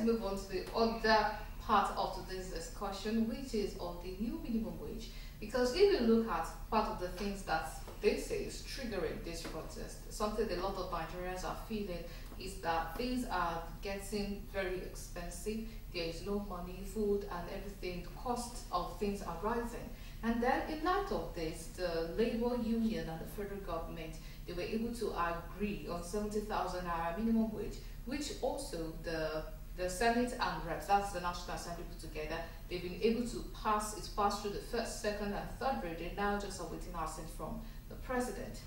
move on to the other part of today's discussion, which is on the new minimum wage. Because if you look at part of the things that they say is triggering this protest, something a lot of Nigerians are feeling is that things are getting very expensive. There is no money, food and everything, the cost of things are rising. And then in light of this, the labor union and the federal government, they were able to agree on 70,000 naira minimum wage, which also the Senate and Reps, that's the National Assembly put together, they've been able to pass, it's passed through the first, second and third reading, now just awaiting assent from the President.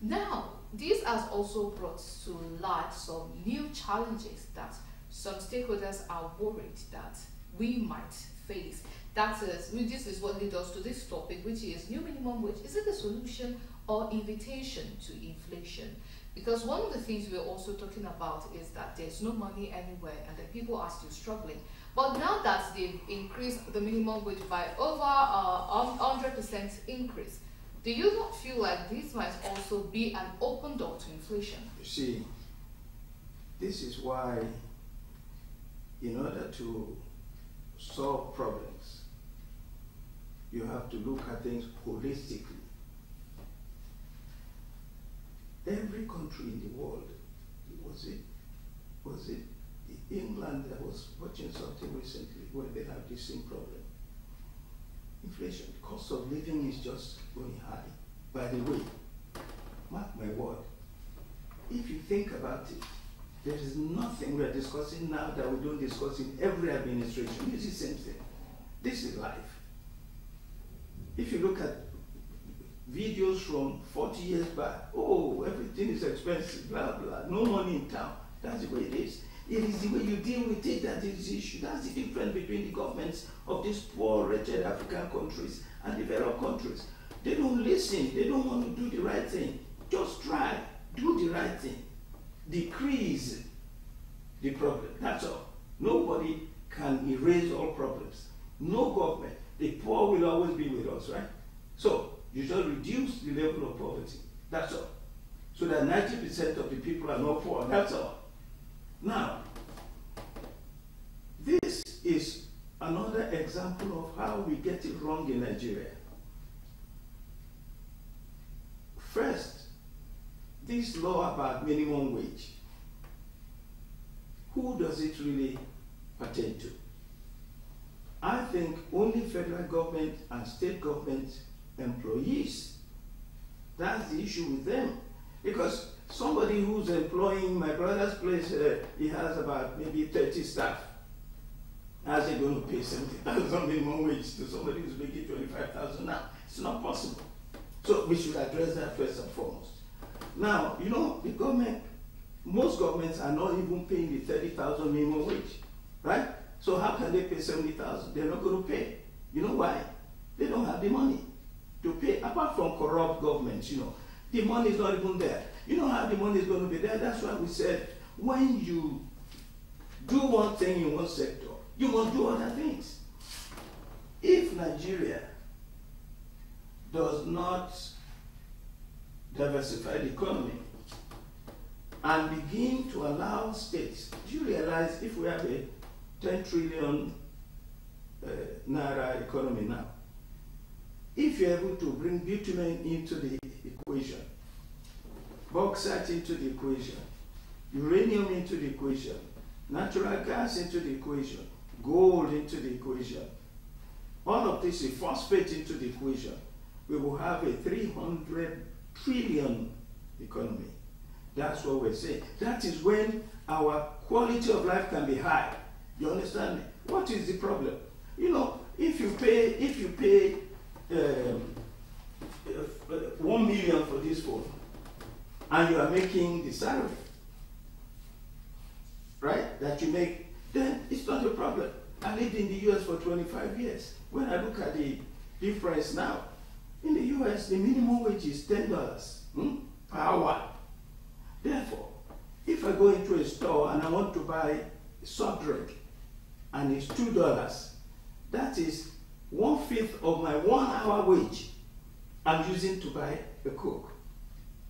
Now, this has also brought to light some new challenges that some stakeholders are worried that we might face. That is, this is what leads us to this topic, which is new minimum wage. Is it a solution or invitation to inflation? Because one of the things we're also talking about is that there's no money anywhere and the people are still struggling. But now that they've increased the minimum wage by over 100% increase, do you not feel like this might also be an open door to inflation? You see, this is why, in order to solve problems, you have to look at things holistically. Every country in the world, was it England that was watching something recently where they have the same problem? Inflation, the cost of living is just going high. By the way, mark my word, if you think about it, there is nothing we are discussing now that we don't discuss in every administration. It's the same thing. This is life. If you look at videos from 40 years back, oh, everything is expensive, blah, blah, no money in town. That's the way it is. It is the way you deal with it that is the issue. That's the difference between the governments of these poor, wretched African countries and developed countries. They don't listen. They don't want to do the right thing. Just try. Do the right thing. Decrease the problem. That's all. Nobody can erase all problems. No government. The poor will always be with us, right? So, you just reduce the level of poverty. That's all. So that 90% of the people are not poor. That's all. Now, this is another example of how we get it wrong in Nigeria. First, this law about minimum wage, who does it really pertain to? I think only federal government and state government employees. That's the issue with them. Because somebody who's employing my brother's place, he has about maybe 30 staff. How's he going to pay 70,000 minimum wage to somebody who's making 25,000 now? It's not possible. So we should address that first and foremost. Now, you know, the government, most governments are not even paying the 30,000 minimum wage, right? So how can they pay 70,000? They're not going to pay. You know why? They don't have the money to pay. Apart from corrupt governments, you know, the money is not even there. You know how the money is going to be there? That's why we said, when you do one thing in one sector, you must do other things. If Nigeria does not diversify the economy and begin to allow states, do you realize if we have a 10 trillion naira economy now, if you're able to bring bitumen into the equation, bauxite into the equation, uranium into the equation, natural gas into the equation, gold into the equation, all of this is phosphate into the equation, we will have a 300 trillion economy. That's what we're saying. That is when our quality of life can be high. You understand me? What is the problem? You know, if you pay 1 million for this phone, and you are making the salary, right, that you make, then it's not a problem. I lived in the US for 25 years. When I look at the difference now, in the US, the minimum wage is $10 per hour. Therefore, if I go into a store and I want to buy a soft drink, and it's $2, that is 1/5 of my 1 hour wage I'm using to buy a Coke.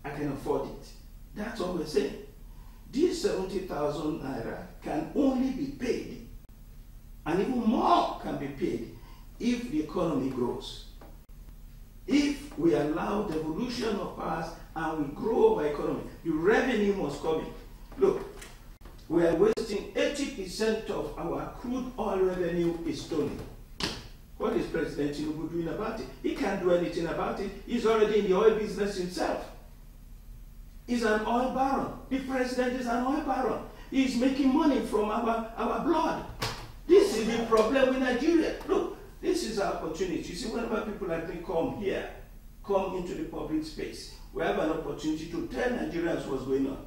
I can afford it. That's all we're saying. This 70,000 naira can only be paid economy grows. If we allow the evolution of powers and we grow our economy, the revenue must come in. Look, we are wasting 80% of our crude oil revenue is stolen. What is President Tinubu doing about it? He can't do anything about it. He's already in the oil business himself. He's an oil baron. The president is an oil baron. He's making money from our blood. This is the problem with Nigeria. Look, this is our opportunity. You see, whenever people like me come here, come into the public space, we have an opportunity to tell Nigerians what's going on.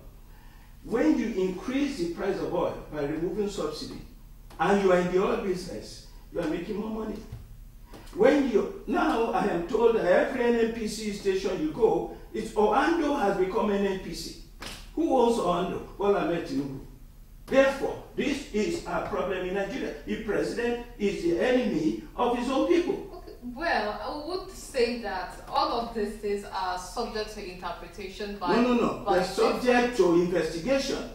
When you increase the price of oil by removing subsidy, and you are in the oil business, you are making more money. Now I am told that every NNPC station you go, Oando has become an NNPC. Who owns Oando? Bola Ahmed Tinubu. Therefore, this is our problem in Nigeria. The president is the enemy of his own people. Okay. Well, I would say that all of these things are subject to interpretation by... No. They're subject to investigation.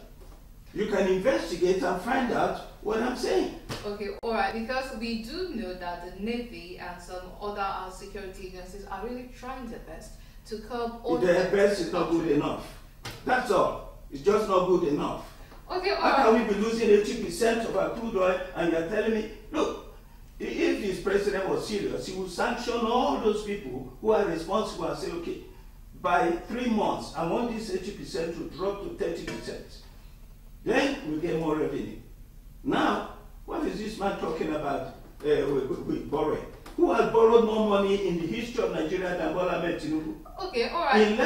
You can investigate and find out what I'm saying. Okay, all right, because we do know that the Navy and some other security agencies are really trying their best to curb all their best is not good enough. That's all. It's just not good enough. Okay, all How can we be losing 80% of our crude oil and you're telling me, look, if this president was serious, he would sanction all those people who are responsible and say, okay, by 3 months, I want this 80% to drop to 30%. Then we get more revenue. Now, what is this man talking about with borrowing? Who has borrowed more money in the history of Nigeria than Bola Ahmed Tinubu? Okay, all right. In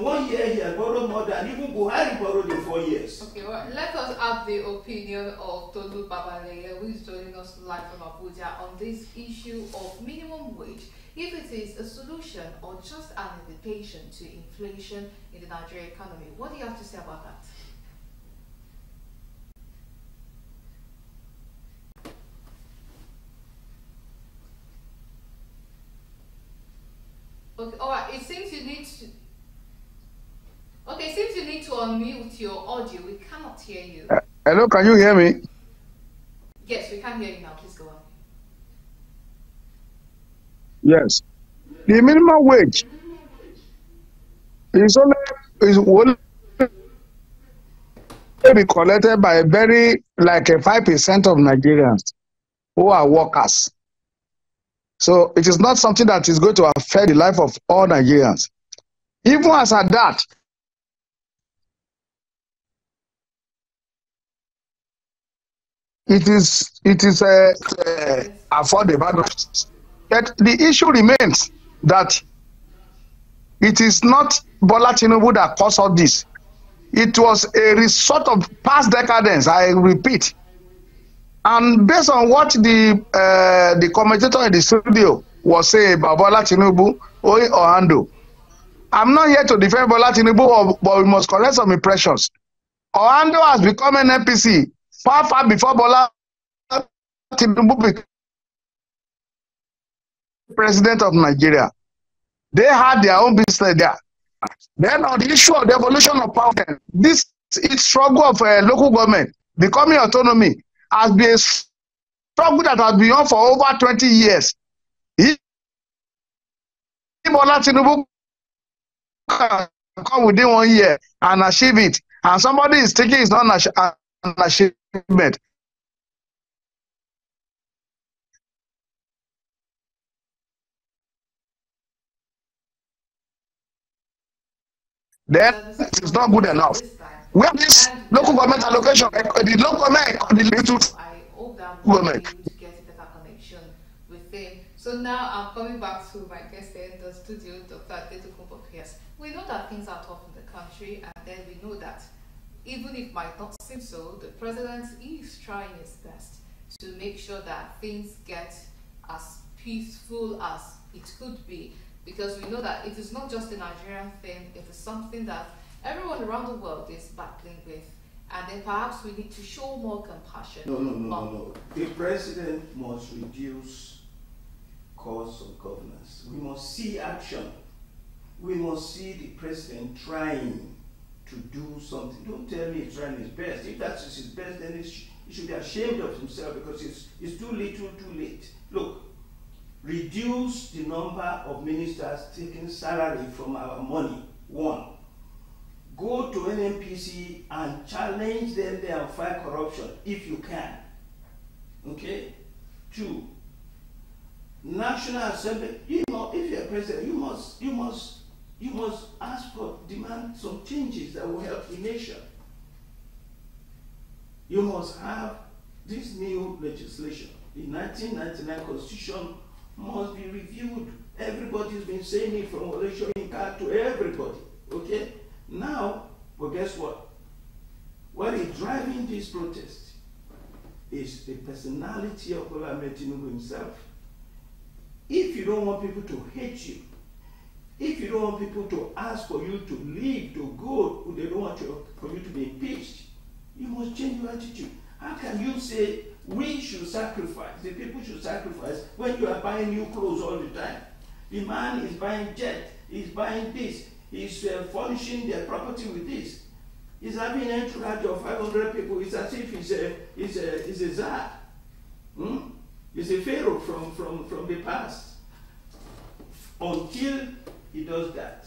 1 year, he has borrowed more than even Buhari borrowed in 4 years. Okay, all right. Let us have the opinion of Tolu Babaleye, who is joining us live from Abuja on this issue of minimum wage. If it is a solution or just an invitation to inflation in the Nigerian economy, what do you have to say about that? Okay, all right. It seems you need to. Okay, it seems you need to unmute your audio. We cannot hear you. Hello, can you hear me? Yes, we can hear you now. Please go on. Yes. The minimum wage will be collected by a 5% of Nigerians who are workers. So it is not something that is going to affect the life of all Nigerians. Even as at that, it is affordable. But the issue remains that it is not Bola Tinubu that caused all this. It was a result of past decadence, I repeat. And based on what the commentator in the studio was saying about Bola Tinubu or Oando, I'm not here to defend Bola Tinubu, but we must correct some impressions. Oando has become an NPC far before Bola Tinubu became president of Nigeria. They had their own business there. Then on the issue of the evolution of power, this struggle of local government becoming autonomy has been a struggle that has been on for over 20 years. If Bola Tinubu can come within 1 year and achieve it, and somebody is taking his non achievement, then it is not good enough. We have this local government allocation, the local government, the little government. To get a better connection with them. So now I'm coming back to my guest in the studio, Dr. Adetukumbo. Yes, we know that things are tough in the country, and then we know that even if it might not seem so, the president is trying his best to make sure that things get as peaceful as it could be. Because we know that it is not just a Nigerian thing, it is something that everyone around the world is battling with. And then perhaps we need to show more compassion. No. The president must reduce costs of governance. We must see action. We must see the president trying to do something. Don't tell me he's trying his best. If that's his best, then he should be ashamed of himself because it's too little, too late. Look, reduce the number of ministers taking salary from our money. One, go to NNPC and challenge them there and fight corruption if you can. Okay? Two, National Assembly, you know, if you're president, you must ask for, demand some changes that will help the nation. You must have this new legislation. The 1999 Constitution must be reviewed. Everybody's been saying it from Olesho Inka to everybody. Okay? Now, but guess what? What is driving this protest is the personality of Bola Ahmed Tinubu himself. If you don't want people to hate you, if you don't want people to ask for you to leave, to go, they don't want you, for you to be impeached, you must change your attitude. How can you say we should sacrifice, the people should sacrifice, when you are buying new clothes all the time? The man is buying jet, he's buying this, he's furnishing their property with this. He's having an entourage of 500 people. It's as if he's a czar. He's a pharaoh from the past. Until he does that,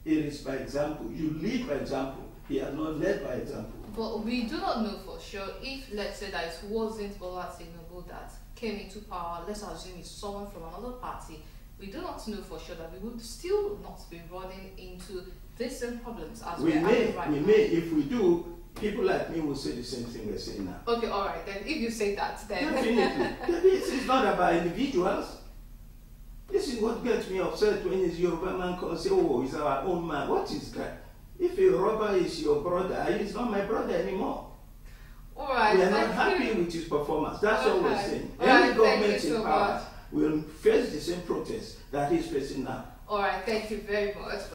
it is by example. You lead by example. He has not led by example. But we do not know for sure if, let's say, that it wasn't Bola Tinubu that came into power. Let's assume it's someone from another party. We do not know for sure that we would still not be running into the same problems as we are right now. We may, if we do, people like me will say the same thing we're saying now. Okay, all right. Then if you say that, then definitely. This is not about individuals. This is what gets me upset when his Yoruba man comes and say, "Oh, he's our own man." What is that? If a robber is your brother, he's not my brother anymore. All right. We are not happy with his performance. That's all we're saying. Any government in power will face the same protest that he's facing now. All right. Thank you very much.